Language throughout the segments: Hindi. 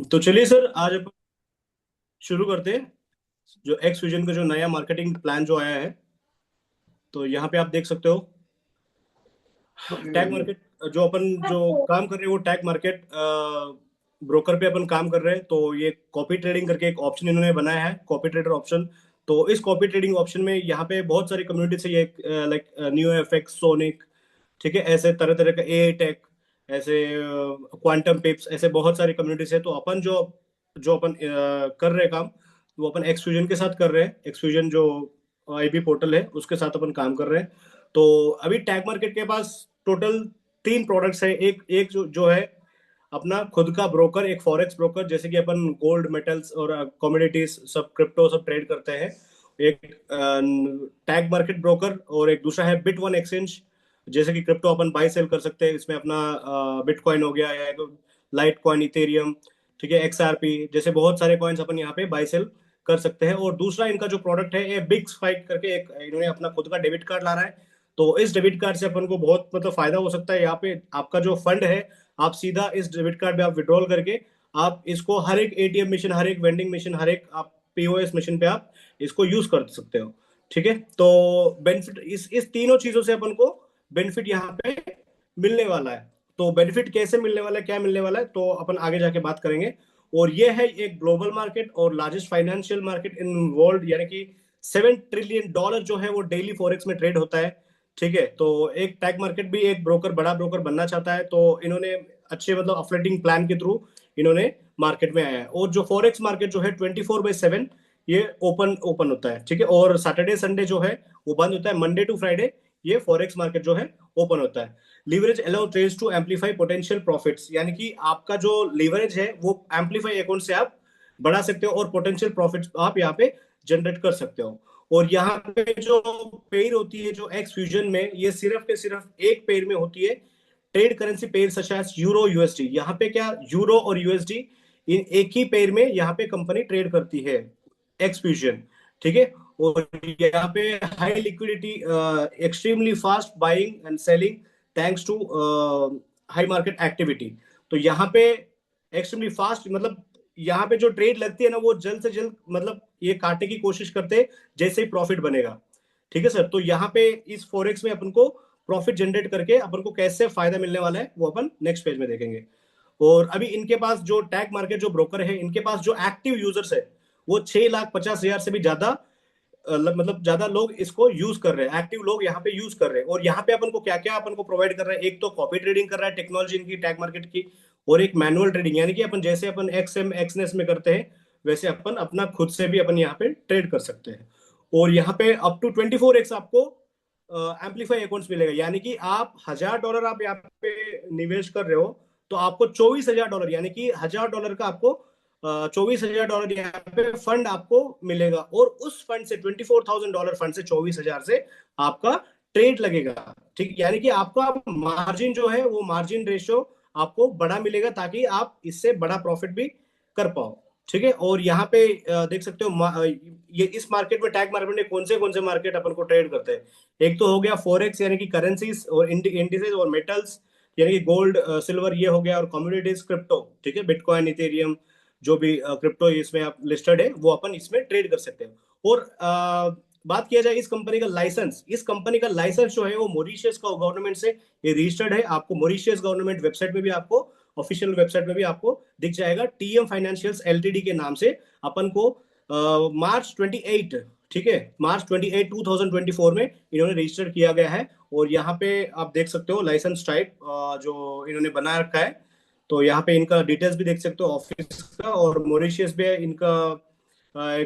तो चलिए सर, आज अपन शुरू करते हैं। जो एक्स फ्यूजन का जो नया मार्केटिंग प्लान जो आया है, तो यहाँ पे आप देख सकते हो टैग मार्केट। जो काम कर रहे हैं वो टैग मार्केट ब्रोकर पे अपन काम कर रहे हैं। तो ये कॉपी ट्रेडिंग करके एक ऑप्शन इन्होंने बनाया है, कॉपी ट्रेडर ऑप्शन। तो इस कॉपी ट्रेडिंग ऑप्शन में यहाँ पे बहुत सारी कम्युनिटीज है, ये लाइक न्यू एफएक्स, सोनिक, ठीक है, ऐसे तरह तरह का ए टेक, ऐसे क्वांटम पिप्स, ऐसे बहुत सारी कम्युनिटीज है। तो अपन जो जो अपन कर रहे हैं काम, वो अपन एक्सफ्यूजन के साथ कर रहे हैं। एक्सफ्यूजन जो आईबी पोर्टल है उसके साथ अपन काम कर रहे हैं। तो अभी टैग मार्केट के पास टोटल तीन प्रोडक्ट्स है। एक एक जो है अपना खुद का ब्रोकर, एक फॉरेक्स ब्रोकर, जैसे कि अपन गोल्ड, मेटल्स और कमोडिटीज, सब क्रिप्टो सब ट्रेड करते हैं। एक टैग मार्केट ब्रोकर, और एक दूसरा है बिट वन एक्सचेंज, जैसे कि क्रिप्टो अपन बाय सेल कर सकते हैं इसमें। अपना बिटकॉइन हो गया, या लाइट कॉइन, इथेरियम, ठीक है, एक्सआरपी, जैसे बहुत सारे कॉइन्स अपन यहाँ पे बाय सेल कर सकते हैं। और दूसरा इनका जो प्रोडक्ट है, ये बिग स्पाइक करके एक इन्होंने अपना खुद का डेबिट कार्ड ला रहा है। तो इस डेबिट कार्ड से अपन को बहुत मतलब फायदा हो सकता है। यहाँ पे आपका जो फंड है, आप सीधा इस डेबिट कार्ड पे आप विड्रॉल करके आप इसको हर एक एटीएम मशीन, हर एक वेंडिंग मशीन, हर एक आप पीओएस मशीन पे आप इसको यूज कर सकते हो। ठीक है, तो बेनिफिट इस तीनों चीजों से अपन को बेनिफिट यहाँ पे मिलने वाला है। तो बेनिफिट कैसे मिलने वाला है, क्या मिलने वाला है, तो अपन आगे जाके बात करेंगे। और ये है एक ग्लोबल मार्केट और largest financial market in world, यानी कि $7 ट्रिलियन जो है वो डेली फॉरेक्स में ट्रेड होता है। ठीक है, तो एक टैग मार्केट भी एक ब्रोकर, बड़ा ब्रोकर बनना चाहता है। तो इन्होंने अच्छे मतलब अपलेटिंग प्लान के थ्रू इन्होंने मार्केट में आया है। और जो फॉरेक्स मार्केट जो है 24/7 ये ओपन ओपन होता है। ठीक है, और सैटरडे संडे जो है वो बंद होता है। मंडे टू फ्राइडे ये फॉरेक्स मार्केट जो है ओपन होता है। Leverage allow trades to amplify potential profits, यानी कि आपका जो लीवरेज है वो एम्पलीफाई अकाउंट से आप बढ़ा सकते हो और पोटेंशियल प्रॉफिट्स आप यहाँ पे जनरेट कर सकते हो। और यहाँ पे जो पेयर होती है जो एक्स फ्यूजन में, ये सिर्फ के सिर्फ एक पेयर में होती है। Trade currency pair such as euro USD, यहाँ पे क्या, यूरो और यूएसडी इन एक ही पेयर में यहाँ पे कंपनी ट्रेड करती है, एक्स फ्यूजन। ठीक है, और यहाँ पे high liquidity, extremely fast buying and selling thanks to high market activity. तो यहाँ पे एक्सट्रीमली फास्ट मतलब यहाँ पे जो ट्रेड लगती है ना, वो जल्द से जल्द मतलब ये काटने की कोशिश करते हैं जैसे ही प्रॉफिट बनेगा। ठीक है सर, तो यहाँ पे इस फोरेक्स में अपन को प्रॉफिट जनरेट करके अपन को कैसे फायदा मिलने वाला है वो अपन नेक्स्ट पेज में देखेंगे। और अभी इनके पास जो टैग मार्केट जो ब्रोकर है, इनके पास जो एक्टिव यूजर्स है वो 6,50,000 से भी ज्यादा, मतलब ज्यादा लोग इसको यूज कर रहे हैं, एक्टिव लोग यहाँ पे यूज कर रहे हैं। और यहाँ पे अपन को क्या क्या अपन को प्रोवाइड कर रहा है, एक तो कॉपी ट्रेडिंग कर रहा है टेक्नोलॉजी इनकी टैग मार्केट की, और एक मैनुअल ट्रेडिंग, यानी कि अपन जैसे अपन एक्सएम एक्सनेस में करते हैं वैसे अपन अपना खुद से भी अपन यहाँ पे ट्रेड कर सकते हैं। और यहाँ पे अप टू 24x आपको एम्पलीफाई अकाउंट्स मिलेगा, यानी कि आप $1,000 आप यहाँ पे निवेश कर रहे हो, तो आपको $24,000, यानी कि $1,000 का आपको $24,000 यहाँ पे फंड आपको मिलेगा। और उस फंड से $24,000 फंड से 24,000 से आपका ट्रेड लगेगा। ठीक, यानी कि आपका मार्जिन जो है वो मार्जिन रेशियो आपको बड़ा मिलेगा, ताकि आप इससे बड़ा प्रॉफिट भी कर पाओ। ठीक है, और यहाँ पे देख सकते हो ये इस मार्केट में, टैग मार्केट में कौन से मार्केट अपन को ट्रेड करते हैं। एक तो हो गया फॉरेक्स, यानी कि करेंसीज और इंडिसेस और मेटल्स, यानी कि गोल्ड, सिल्वर, ये हो गया। और कम्युनिटीज, क्रिप्टो, ठीक है, बिटकॉइन, इथेरियम, जो भी क्रिप्टो इसमें आप लिस्टेड है वो अपन इसमें ट्रेड कर सकते हैं। और बात किया जाए इस कंपनी का लाइसेंस, इस कंपनी का लाइसेंस जो है वो मॉरिशियस का गवर्नमेंट से ये रजिस्टर्ड है। आपको मॉरिशियस गवर्नमेंट वेबसाइट में भी आपको, ऑफिशियल वेबसाइट में भी आपको दिख जाएगा, टीएम फाइनेंशियल्स एलटीडी के नाम से। अपन को मार्च 28, ठीक है, मार्च 28 2024 में इन्होंने रजिस्टर किया गया है। और यहाँ पे आप देख सकते हो लाइसेंस टाइप जो इन्होंने बना रखा है। तो यहाँ पे इनका डिटेल्स भी देख सकते हो ऑफिस का, और मॉरिशियस पे इनका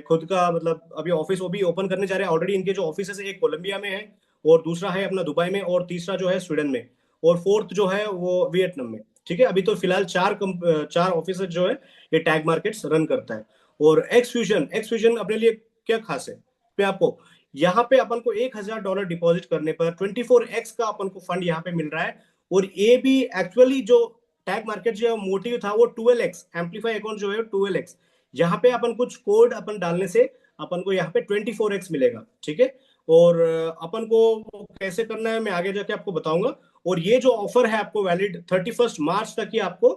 खुद का मतलब अभी ऑफिस वो भी ओपन करने जा रहे हैं। ऑलरेडी इनके जो ऑफिस है, एक कोलंबिया में है, और दूसरा है अपना दुबई में, और तीसरा जो है स्वीडन में, और फोर्थ जो है वो वियतनाम में। ठीक है, अभी तो फिलहाल चार ऑफिस जो है ये टैग मार्केट्स रन करता है। और एक्स फ्यूजन अपने लिए क्या खास है, मैं आपको यहाँ पे अपन को $1,000 डिपॉजिट करने पर 24x का अपन को फंड यहाँ पे मिल रहा है। और ये भी एक्चुअली जो टैग मार्केट जो मोटिव था वो 12x एम्पलीफाई अकाउंट जो है 12x, यहाँ पे अपन कुछ कोड अपन डालने से अपन को यहाँ पे 24x मिलेगा। ठीक है, और अपन को वो कैसे करना है मैं आगे जाके आपको बताऊंगा। और ये जो ऑफर है आपको वैलिड 31 मार्च तक ही आपको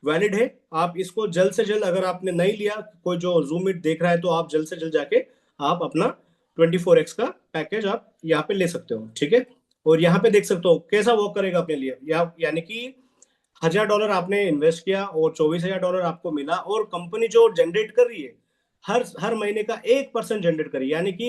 वैलिड है। आप इसको जल्द से जल्द, अगर आपने नहीं लिया, कोई जो जूम मीट देख रहा है, तो आप जल्द से जल्द जाके आप अपना 24x का पैकेज आप यहाँ पे ले सकते हो, ठीक है। और यहाँ पे देख सकते हो कैसा वर्क करेगा अपने लिए, यानी कि $1000 आपने इन्वेस्ट किया और $24,000 आपको मिला, और कंपनी जो जनरेट कर रही है हर हर महीने का 1% जनरेट करी, यानी कि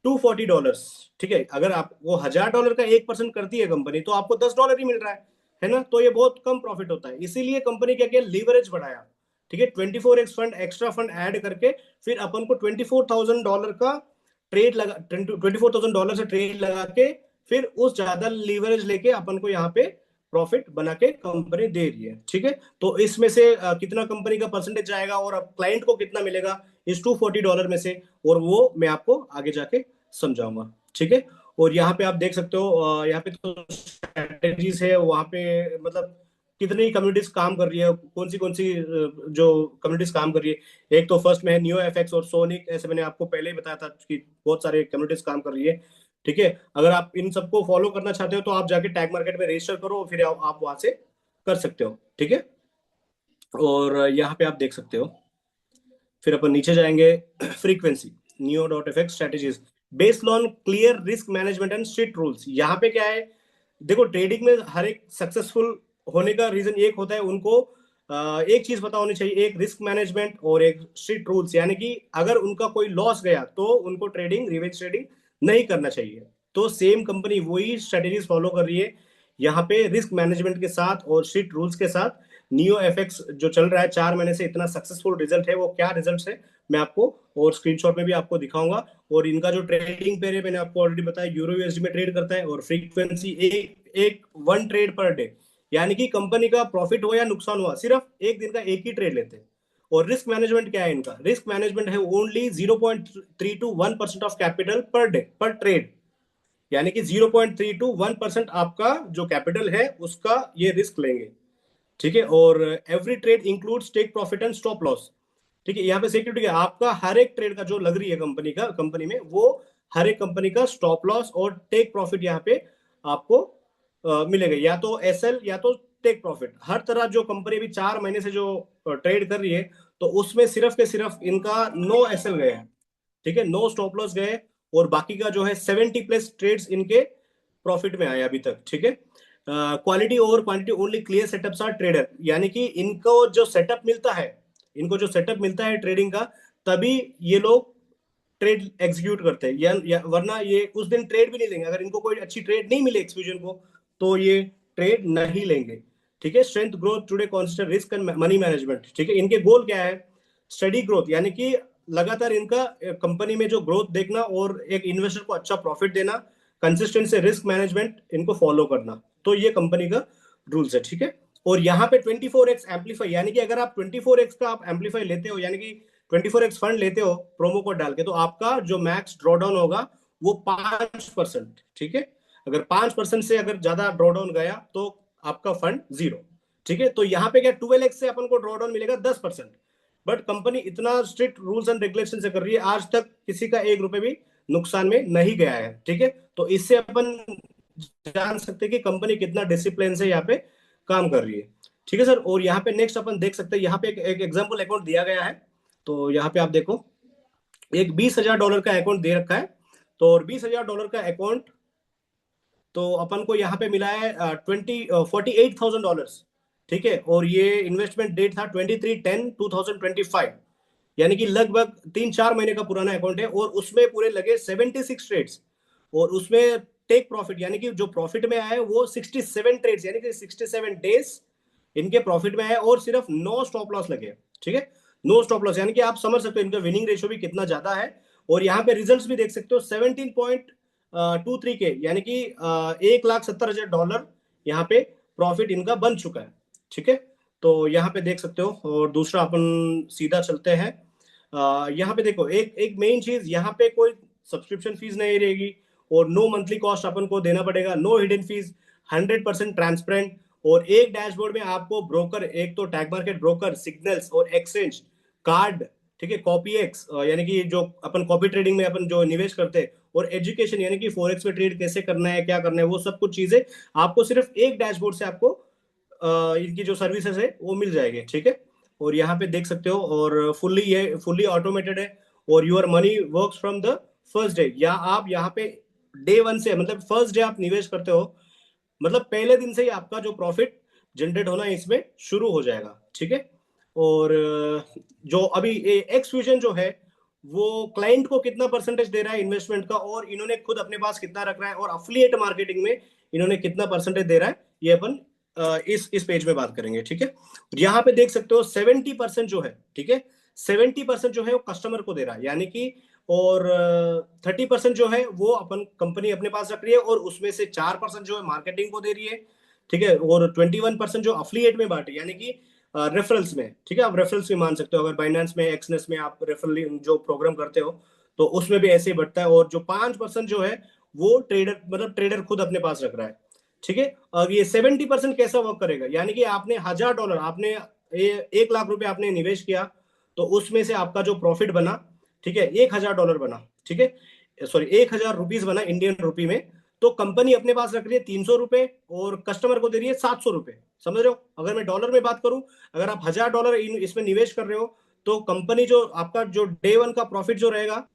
$240, ठीक है। अगर आप वो $1000 का 1% करती है कंपनी, तो आपको $10 ही मिल रहा है ना। तो ये बहुत कम प्रॉफिट होता है, इसीलिए कंपनी क्या किया, लीवरेज बढ़ाया, ठीक है। 24x fund, extra fund add करके फिर अपन को $24,000 का ट्रेड लगा, $24,000 से ट्रेड लगा के फिर उस ज्यादा लीवरेज लेके अपन को यहाँ पे प्रॉफिट बना के कंपनी दे रही है, ठीक है। तो इसमें से कितना कंपनी का परसेंटेज जाएगा और अब क्लाइंट को कितना मिलेगा इस $240 में से, और वो मैं आपको आगे जाके समझाऊंगा, ठीक है। और यहाँ पे आप देख सकते हो, यहाँ पे तो स्ट्रेटेजीज है, वहाँ पे मतलब कितनी कम्युनिटीज काम कर रही है, कौन सी जो कम्युनिटीज काम कर रही है। एक तो फर्स्ट में है नियो एफएक्स और सोनिक, ऐसे मैंने आपको पहले ही बताया था कि बहुत सारे कम्युनिटीज काम कर रही है, ठीक है। अगर आप इन सबको फॉलो करना चाहते हो तो आप जाके टैग मार्केट में रजिस्टर करो, फिर आप वहां से कर सकते हो, ठीक है। और यहाँ पे आप देख सकते हो, फिर अपन नीचे जाएंगे। Frequency, neo dot F x strategies based on clear risk management and strict rules. यहाँ पे क्या है, देखो ट्रेडिंग में हर एक सक्सेसफुल होने का रीजन एक होता है, उनको एक चीज पता होनी चाहिए, एक रिस्क मैनेजमेंट और एक स्ट्रिक्ट रूल्स, यानी कि अगर उनका कोई लॉस गया तो उनको ट्रेडिंग, रिवेंज ट्रेडिंग नहीं करना चाहिए। तो सेम कंपनी वही स्ट्रेटेजीज फॉलो कर रही है यहाँ पे, रिस्क मैनेजमेंट के साथ और स्ट्रिक्ट रूल्स के साथ। नियो एफएक्स जो चल रहा है 4 महीने से, इतना सक्सेसफुल रिजल्ट है, वो क्या रिजल्ट है मैं आपको और स्क्रीनशॉट में भी आपको दिखाऊंगा। और इनका जो ट्रेडिंग पेयर है मैंने आपको ऑलरेडी बताया, यूरो यूएसडी में ट्रेड करता है, और फ्रीक्वेंसी एक एक 1 ट्रेड पर डे, यानी कि कंपनी का प्रॉफिट हुआ या नुकसान हुआ सिर्फ एक दिन का एक ही ट्रेड लेते हैं। और रिस्क मैनेजमेंट क्या है इनका, रिस्क मैनेजमेंट है only 0.3 to 1% of capital per day पर ट्रेड, यानी कि 0.3 to 1% आपका जो कैपिटल है उसका ये रिस्क लेंगे, ठीक है। और every trade includes take profit and stop loss, ठीक है। यहाँ पे सिक्योरिटी है आपका, हर एक ट्रेड का जो लग रही है कंपनी में, वो हर एक कंपनी का स्टॉप लॉस और टेक प्रॉफिट यहाँ पे आपको मिलेगा, या तो एसएल या तो टेक प्रॉफिट। हर तरह जो कंपनी भी 4 महीने से जो ट्रेड कर रही है, तो उसमें सिर्फ के सिर्फ इनका नो एसएल गए हैं, ठीक है, नो स्टॉप लॉस गए, और बाकी का जो है 70+ ट्रेड्स इनके प्रॉफिट में आए अभी तक, ठीक है। Quality over quantity only clear setups are trader, यानी कि इनको जो सेटअप मिलता है ट्रेडिंग का, तभी ये लोग ट्रेड एग्जीक्यूट करते हैं, या वरना ये उस दिन ट्रेड भी नहीं लेंगे। अगर इनको कोई अच्छी ट्रेड नहीं मिले एक्सक्लूजन को, तो ये ट्रेड नहीं लेंगे, ठीक है। Strength growth today constant risk and money management, ठीक है। इनके गोल क्या है, स्टडी ग्रोथ, यानी कि लगातार इनका कंपनी में जो ग्रोथ देखना और एक इन्वेस्टर को अच्छा प्रॉफिट देना, कंसिस्टेंट से रिस्क मैनेजमेंट इनको फॉलो करना, तो ये कंपनी का रूल्स है, ठीक है। और यहाँ पे 24x एम्पलीफाई, यानी कि अगर आप 24x का आप एम्पलीफाई लेते हो, यानी कि 24x फंड लेते हो प्रोमो कोड डाल के, तो आपका जो मैक्स ड्रॉडाउन होगा वो 5%, ठीक है। अगर 5% से अगर ज्यादा ड्रॉडाउन गया तो आपका फंड जीरो, ठीक है। तो यहाँ पे क्या 12x से अपन को ड्रॉडाउन मिलेगा 10%। बट कंपनी इतना स्ट्रिक्ट रूल्स एंड रेगुलेशन से कर रही है, आज तक किसी का 1 रुपए भी नुकसान में नहीं गया है, ठीक है। तो इससे अपन जान सकते हैं कि कंपनी कितना डिसिप्लिन से यहाँ पे काम कर रही है, ठीक है सर। और यहाँ पे नेक्स्ट अपन देख सकते हैं, यहाँ पे एक एग्जाम्पल अकाउंट दिया गया है। तो यहाँ पे आप देखो, एक $20,000 का अकाउंट दे रखा है। तो और $20,000 का अकाउंट, तो अपन को यहाँ पे मिला है 48,000 डॉलर, ठीक है। और ये इन्वेस्टमेंट डेट था 23/10/2025, यानी कि लगभग 3-4 महीने का पुराना अकाउंट है, और उसमें पूरे लगे 76 ट्रेड्स, और उसमें टेक प्रॉफिट, यानी कि जो प्रॉफिट में आया है वो 67 ट्रेड्स, यानी कि 67 डेज इनके प्रॉफिट में आया, और सिर्फ 9 स्टॉप लॉस लगे, ठीक है। 9 स्टॉप लॉस, यानी कि आप समझ सकते हो इनका विनिंग रेशियो भी कितना ज्यादा है। और यहाँ पे रिजल्ट्स भी देख सकते हो, 17.23 के, यानी कि $1,70,000 यहाँ पे प्रॉफिट इनका बन चुका है, ठीक है। तो यहाँ पे देख सकते हो। और दूसरा अपन सीधा चलते हैं, यहाँ पे देखो, एक एक मेन चीज, यहाँ पे कोई सब्सक्रिप्शन फीस नहीं रहेगी, और नो मंथली कॉस्ट अपन को देना पड़ेगा, नो हिडन फीस, 100% ट्रांसपेरेंट। और एक डैशबोर्ड में आपको ब्रोकर, एक तो टैग मार्केट ब्रोकर, सिग्नल्स और एक्सचेंज कार्ड, ठीक है, कॉपी एक्स, यानी कि जो अपन कॉपी ट्रेडिंग में अपन जो निवेश करते हैं, और एजुकेशन, यानी कि फॉरेक्स में ट्रेड कैसे करना है, क्या करना है, वो सब कुछ चीजें आपको सिर्फ एक डैशबोर्ड से आपको इनकी जो सर्विसेज है वो मिल जाएंगे, ठीक है। और यहाँ पे देख सकते हो, और फुल्ली ऑटोमेटेड है, और your money works from the first day, या आप यहाँ पे डे वन से, मतलब फर्स्ट डे आप निवेश करते हो, मतलब पहले दिन से ही आपका जो प्रॉफिट जनरेट होना इसमें शुरू हो जाएगा, ठीक है। और जो अभी एक्स फ्यूजन जो है वो क्लाइंट को कितना परसेंटेज दे रहा है इन्वेस्टमेंट का, और इन्होंने खुद अपने पास कितना रख रहा है, और अफिलिएट मार्केटिंग में इन्होंने कितना परसेंटेज दे रहा है, ये अपन इस पेज में बात करेंगे, ठीक है। यहाँ पे देख सकते हो 70% जो है, ठीक है, 70% जो है वो कस्टमर को दे रहा है, यानी कि, और 30% जो है वो अपन कंपनी अपने पास रख रही है, और उसमें से 4% जो है मार्केटिंग को दे रही है, ठीक है, और 21% जो अफिलिएट में बांटे, यानी कि रेफरल्स में, ठीक है। आप रेफरल्स भी मान सकते हो, अगर बाइनेंस में, एक्सनेस में आप रेफरल जो प्रोग्राम करते हो तो उसमें भी ऐसे ही बढ़ता है, और जो 5% जो है वो ट्रेडर, मतलब ट्रेडर खुद अपने पास रख रहा है, ठीक है। अब ये 70% कैसा वर्क करेगा, यानी कि आपने $1000, आपने 1 लाख रुपए आपने निवेश किया, तो उसमें से आपका जो प्रॉफिट बना, ठीक है, $1000 बना, ठीक है, सॉरी, $1000 बना इंडियन रुपी में, तो कंपनी अपने पास रख रही है $300, और कस्टमर को दे रही है $700, समझ रहे हो। अगर मैं डॉलर में बात करूं, अगर आप $1000 इसमें निवेश कर रहे हो, तो कंपनी जो आपका जो डे वन का प्रॉफिट जो रहेगा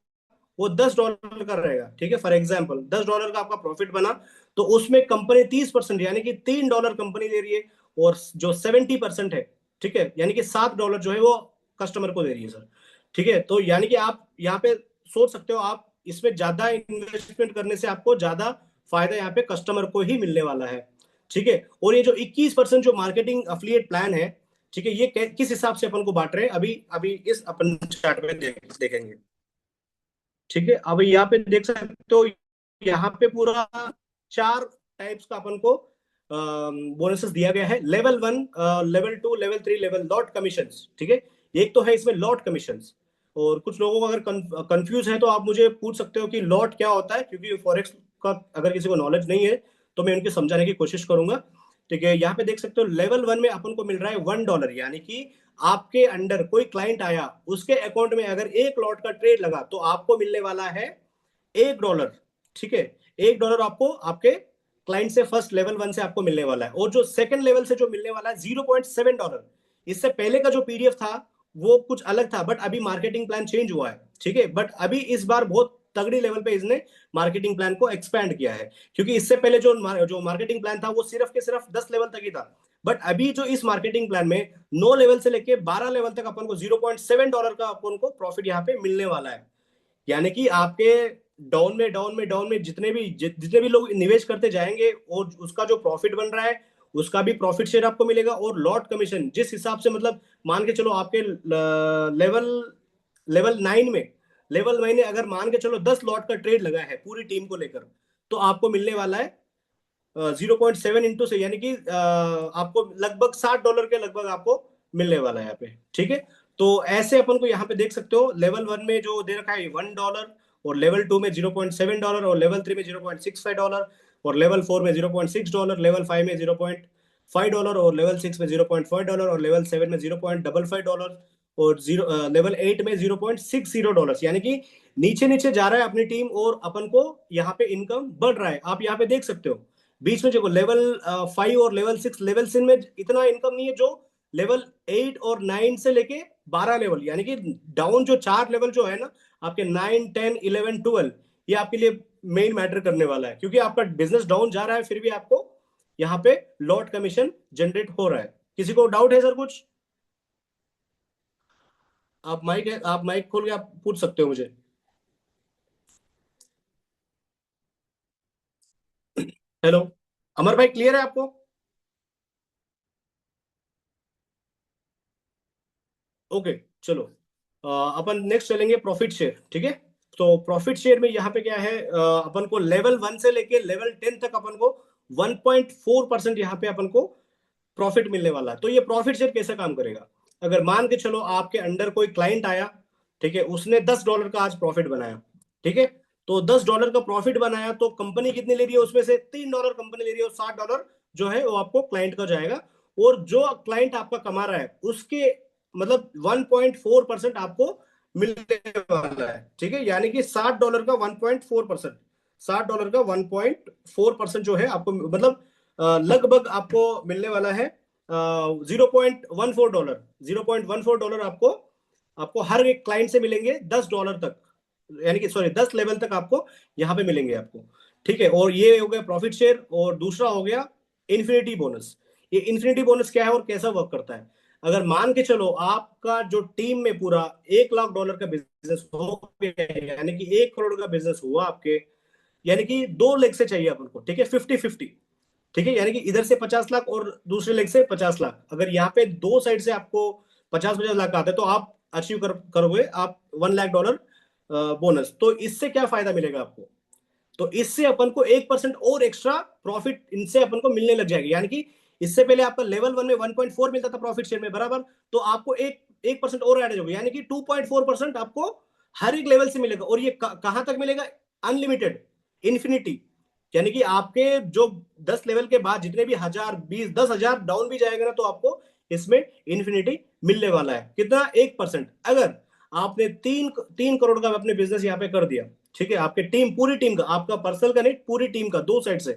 वो $10 का रहेगा, ठीक है। फॉर एग्जाम्पल $10 का आपका प्रॉफिट बना, तो उसमें कंपनी 30%, यानी कि $3 कंपनी दे रही है, और जो 70% है, ठीक है, यानी कि $7 जो है वो कस्टमर को दे रही है सर, ठीक है। तो यानी कि आप यहाँ पे सोच सकते हो, आप इसमें ज्यादा इन्वेस्टमेंट करने से आपको ज्यादा फायदा यहाँ पे कस्टमर को ही मिलने वाला है, ठीक है। और ये जो 21% जो मार्केटिंग अफिलिएट प्लान है, ठीक है, ये किस हिसाब से अपन को बांट रहे हैं, अभी अभी इस अपन चार्ट में देखेंगे, ठीक है। अब यहाँ पे देख सकते हो, यहाँ पे पूरा 4 टाइप्स का अपन को बोनसेस दिया गया है, level 1, level 2, level 3, level lot commission, ठीक है। एक तो है इसमें लॉट कमीशन, और कुछ लोगों को अगर कंफ्यूज है तो आप मुझे पूछ सकते हो कि लॉट क्या होता है, क्योंकि फॉरेक्स का अगर किसी को नॉलेज नहीं है तो मैं उनके समझाने की कोशिश करूंगा, ठीक है। यहाँ पे देख सकते हो लेवल 1 में अपन को मिल रहा है $1, यानी कि आपके अंडर कोई क्लाइंट आया, उसके अकाउंट में अगर 1 लॉट का ट्रेड लगा तो आपको मिलने वाला है $1, ठीक है। $1 आपको आपके क्लाइंट से फर्स्ट लेवल 1 से आपको मिलने वाला है, और जो सेकंड लेवल से जो मिलने वाला है $0.7। इससे पहले का जो पीडीएफ था वो कुछ अलग था, बट अभी मार्केटिंग प्लान चेंज हुआ है, ठीक है। बट अभी इस बार बहुत तगड़ी लेवल पे इसने मार्केटिंग प्लान को एक्सपैंड किया है, क्योंकि इससे पहले जो मार्केटिंग प्लान था वो सिर्फ के सिर्फ 10 लेवल तक ही था, बट अभी जो इस मार्केटिंग प्लान में 9 लेवल से लेके 12 लेवल तक अपन को $0.7 का अपन को प्रॉफिट यहाँ पे मिलने वाला है। यानी कि आपके डाउन में जितने भी लोग निवेश करते जाएंगे, और उसका जो प्रॉफिट बन रहा है उसका भी प्रॉफिट शेयर आपको मिलेगा, और लॉट कमीशन जिस हिसाब से, मतलब मान के चलो आपके लेवल लेवल 9 में, लेवल 9 में अगर मान के चलो 10 लॉट का ट्रेड लगा है पूरी टीम को लेकर, तो आपको मिलने वाला है 0.7 इंटू से, यानी कि आपको लगभग $60 के लगभग आपको मिलने वाला है यहाँ पे, ठीक है। तो ऐसे अपन को यहाँ पे देख सकते हो, लेवल 1 में जो दे रखा है $1, और लेवल 2 में $0.7, और लेवल 3 में $0.65, और लेवल 4 में $0.6, लेवल 5 में $0.5, और लेवल 6 में $0.5, और लेवल 7 में $0.55, और लेवल 8 में $0.60, यानी कि नीचे नीचे जा रहा है अपनी टीम, और अपन को यहाँ पे इनकम बढ़ रहा है। आप यहाँ पे देख सकते हो बीच में जो लेवल 5 और लेवल 6 में इतना इनकम नहीं है, जो लेवल 8 और 9 से लेके 12 लेवल, यानी कि डाउन जो 4 लेवल जो है ना, आपके 9, 10, 11, 12, ये आपके लिए मेन मैटर करने वाला है, क्योंकि आपका बिजनेस डाउन जा रहा है फिर भी आपको यहाँ पे लॉट कमीशन जनरेट हो रहा है। किसी को डाउट है सर कुछ? आप माइक खोल के आप पूछ सकते हो मुझे। हेलो, अमर भाई, क्लियर है आपको? ओके, चलो, अपन नेक्स्ट चलेंगे प्रॉफिट शेयर, ठीक है। तो प्रॉफिट शेयर में यहाँ पे क्या है, अपन को लेवल 1 से लेके लेवल 10 तक अपन को 1.4% यहाँ पे अपन को प्रॉफिट मिलने वाला है। तो ये प्रॉफिट शेयर कैसे काम करेगा, अगर मान के चलो आपके अंडर कोई क्लाइंट आया, ठीक है, उसने $10 का आज प्रॉफिट बनाया, ठीक है, तो $10 का प्रॉफिट बनाया, तो कंपनी कितनी ले रही है, उसमें से $3 कंपनी ले रही है, और $60 जो है वो आपको क्लाइंट का जाएगा, और जो क्लाइंट आपका कमा रहा है उसके, मतलब 1.4% आपको मिलने वाला है, ठीक है। यानी कि $60 का 1.4%, $60 का 1.4% जो है आपको, मतलब लगभग आपको मिलने वाला है $0.14, $0.14 आपको आपको हर एक क्लाइंट से मिलेंगे $10 तक, यानी कि सॉरी 10 लेवल तक आपको यहाँ पे मिलेंगे आपको। ठीक है, और ये हो गया प्रॉफिट शेयर। और दूसरा हो गया इन्फिनिटी बोनस। ये इन्फिनिटी बोनस क्या है और कैसा वर्क करता है? अगर मान के चलो आपका जो टीम में पूरा $1 लाख का बिजनेस हो गया, यानी कि 1 करोड़ का बिजनेस हुआ आपके, यानी कि 2 लेग से चाहिए अपन को, ठीक है, 50-50। ठीक है, यानी कि इधर से 50 लाख और दूसरे लेग से 50 लाख। अगर यहाँ पे दो साइड से आपको 50-50 लाख आते हैं तो आप अचीव करोगे आप $1 लाख बोनस। तो इससे क्या फायदा मिलेगा आपको? तो इससे अपन को 1% और एक्स्ट्रा प्रॉफिट इनसे अपन को मिलने लग जाएगी। यानी कि इससे पहले आपका लेवल 1 में 1.4 मिलता था प्रॉफिट शेयर में बराबर, तो आपको एक 1% और ऐड होगा, यानी कि 2.4% आपको हर एक लेवल से मिलेगा। और ये कहां तक मिलेगा? Unlimited, infinity. यानी कि आपके जो 10 लेवल के बाद जितने भी 1000, 20, 10,000 डाउन भी जाएगा ना, तो आपको इसमें इन्फिनिटी मिलने वाला है। कितना? 1%। अगर आपने 3 करोड़ का अपने बिजनेस यहाँ पे कर दिया, ठीक है, आपके टीम, पूरी टीम का, आपका पर्सनल का नहीं, पूरी टीम का, दो साइड से,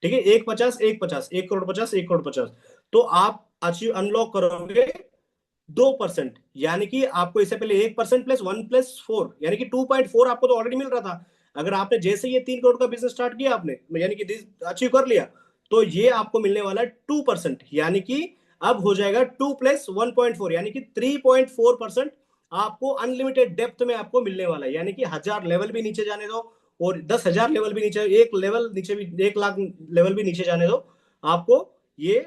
ठीक है, 150, 150, 1 करोड़ 50, 1 करोड़ 50, तो आप अचीव अनलॉक करोगे 2%। यानी कि आपको इससे पहले 1% प्लस 1+4, यानी कि 2.4 आपको तो ऑलरेडी मिल रहा था। अगर आपने जैसे ये 3 करोड़ का बिजनेस स्टार्ट किया आपने, यानी कि अचीव कर लिया, तो ये आपको मिलने वाला है 2%। यानी कि अब हो जाएगा 2+1.4, यानी कि 3.4% आपको अनलिमिटेड डेप्थ में आपको मिलने वाला है। यानी कि 1000 लेवल भी नीचे जाने दो और 10,000 लेवल भी नीचे, एक लेवल नीचे भी, 1 लाख लेवल भी नीचे जाने दो, आपको ये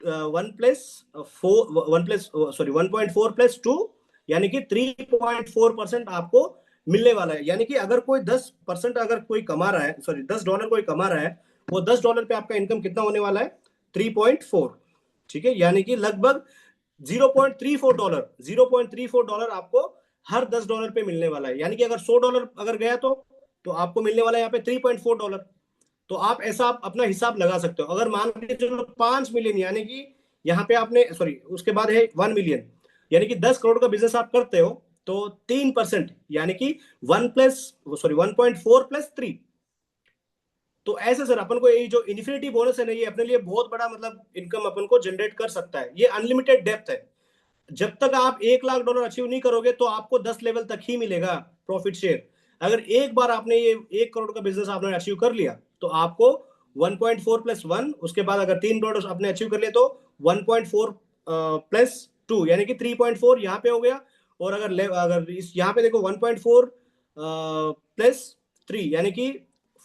1+4 यानी कि 3.4% आपको मिलने वाला है। यानी कि अगर कोई 10% अगर कोई कमा रहा है, सॉरी $10 कोई कमा रहा है, वो $10 पे आपका इनकम कितना होने वाला है? 3.4। ठीक है, यानी कि लगभग $0.34 आपको हर $10 पे मिलने वाला है। यानी कि अगर $100 अगर गया तो आपको मिलने वाला है यहाँ पे $3.4। तो आप ऐसा आप अपना हिसाब लगा सकते हो। अगर मान के चलो 5 मिलियन, यानी कि यहाँ पे आपने, सॉरी उसके बाद है 1 मिलियन, यानी कि 10 करोड़ का बिजनेस आप करते हो, तो 3%, यानी कि 1+4+3। तो ऐसे सर अपन को ये जो इन्फिनिटी बोनस है ना, ये अपने लिए बहुत बड़ा मतलब इनकम अपन को जनरेट कर सकता है। ये अनलिमिटेड डेप्थ है। जब तक आप $1 लाख अचीव नहीं करोगे तो आपको 10 लेवल तक ही मिलेगा प्रॉफिट शेयर। अगर एक बार आपने ये 1 करोड़ का बिजनेस आपने अचीव कर लिया, तो आपको 1.4+1, उसके बाद अगर 3 करोड़ आपने अचीव कर लिया तो 1.4+2, यानी कि 3.4 यहाँ पे हो गया। और अगर इस यहाँ पे देखो 1.4+3, यानी कि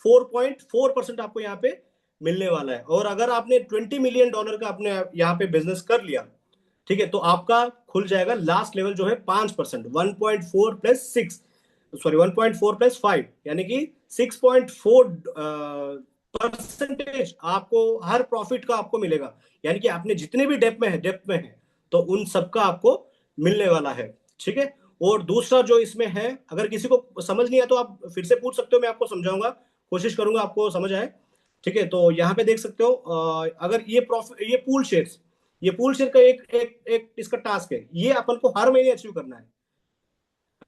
4.4% आपको यहाँ पे मिलने वाला है। और अगर आपने $20 मिलियन का अपने यहाँ पे बिजनेस कर लिया, ठीक है, तो आपका खुल जाएगा लास्ट लेवल जो है 5%, 1.4+6, सॉरी 1.4+5, यानी कि 6.4% आपको हर प्रॉफिट का आपको मिलेगा। यानी कि आपने जितने भी डेप्थ में है तो उन सबका आपको मिलने वाला है। ठीक है, और दूसरा जो इसमें है, अगर किसी को समझ नहीं आया तो आप फिर से पूछ सकते हो, मैं आपको समझाऊंगा, कोशिश करूंगा आपको समझ आए। ठीक है, तो यहाँ पे देख सकते हो, अगर ये प्रॉफिट, ये पूल शेयर का एक इसका टास्क है, ये अपन को हर महीने अचीव करना है।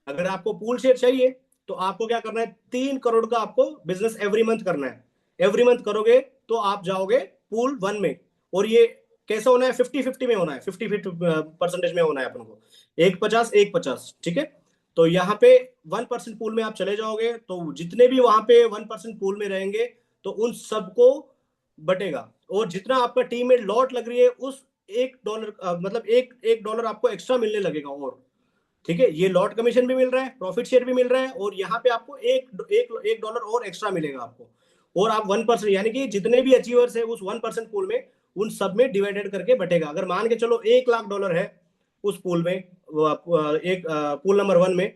अगर आपको पूल शेयर चाहिए तो आपको क्या करना है? 3 करोड़ का आपको बिजनेस एवरी मंथ करना है। एवरी मंथ करोगे तो आप जाओगे पूल 1 में। और ये कैसा होना है? 50-50 में होना है, 50-50% में होना है अपन को, 150-150। ठीक है, तो यहाँ पे 1% पूल में आप चले जाओगे तो जितने भी वहां पे 1% पूल में रहेंगे तो उन सबको बटेगा। और जितना आपका टीम में लॉट लग रही है उस $1, मतलब एक डॉलर आपको एक्स्ट्रा मिलने लगेगा। और ठीक है, ये लॉट कमीशन भी मिल रहा है, प्रॉफिट शेयर भी मिल रहा है, और यहाँ पे आपको एक डॉलर और एक्स्ट्रा मिलेगा आपको। और आप 1%, यानी कि जितने भी अचीवर्स है उस 1% पूल में, उन सब में डिवाइडेड करके बटेगा। अगर मान के चलो $1 लाख है उस पूल में, एक पूल नंबर 1 में,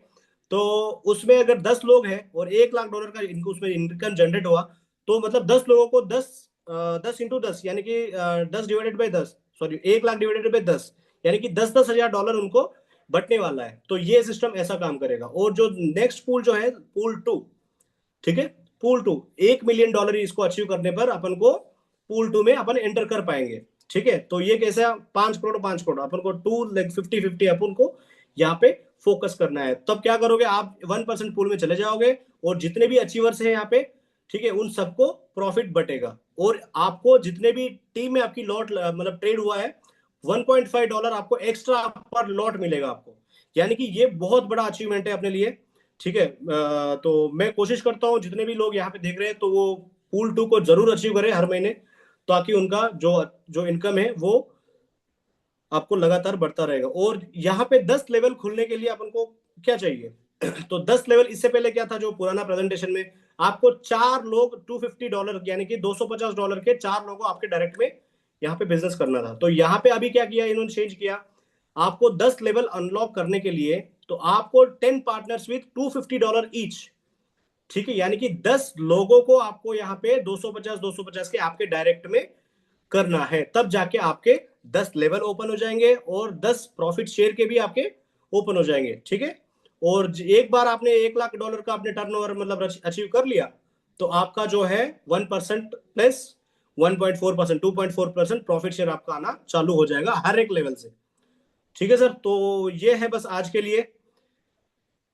तो उसमें अगर 10 लोग हैं और $1 लाख का इनको उसमें इनकम जनरेट हुआ, तो मतलब 10 लोगों को 10 × 10, यानी कि 10/10, सॉरी 1 लाख/10, यानी कि 10-10 हज़ार डॉलर उनको बटने वाला है। तो ये सिस्टम ऐसा काम करेगा। और जो नेक्स्ट पूल जो है पूल 2, ठीक है, पूल 2 $1 मिलियन इसको अचीव करने पर अपन को पूल 2 में अपन एंटर कर पाएंगे। ठीक है, तो ये कैसे? 5 करोड़ अपन को 2 लाख 50-50 अपन को यहाँ पे फोकस करना है। तब क्या करोगे? आप 1% पूल में चले जाओगे और जितने भी अचीवर्स हैं यहाँ पे, ठीक है, उन सबको प्रॉफिट बटेगा। और आपको जितने भी टीम में आपकी लॉट मतलब ट्रेड हुआ है $1.5 आपको एक्स्ट्रा पर लॉट मिलेगा आपको। यानी कि ये बहुत बड़ा अचीवमेंट है अपने लिए। ठीक है, तो मैं कोशिश करता हूँ जितने भी लोग यहाँ पे देख रहे हैं तो वो पूल 2 को जरूर अचीव करें हर महीने, ताकि उनका जो जो इनकम है वो आपको लगातार बढ़ता रहेगा। और यहाँ पे 10 लेवल खुलने के लिए अपन को क्या चाहिए? तो 10 लेवल, इससे पहले क्या था, जो पुराना प्रेजेंटेशन में आपको 4 लोग $250 यानी कि $250 के 4 लोगों आपके डायरेक्ट में यहाँ पे बिजनेस करना था। तो यहाँ पे अभी क्या किया इन्होंने, चेंज किया। आपको 10 लेवल अनलॉक करने के लिए तो आपको 10 पार्टनर्स विथ $250 ईच। ठीक है, यानी कि 10 लोगों को आपको यहाँ पे 250 के आपके डायरेक्ट में करना है, तब जाके आपके 10 लेवल ओपन हो जाएंगे और 10 प्रॉफिट शेयर के भी आपके ओपन हो जाएंगे। ठीक है, और एक बार आपने $1 लाख का आपने टर्नओवर मतलब अचीव कर लिया तो आपका जो है 1% प्लस 1.4%, 2.4% प्रॉफिट शेयर आपका आना चालू हो जाएगा हर एक लेवल से। ठीक है सर, तो ये है बस आज के लिए।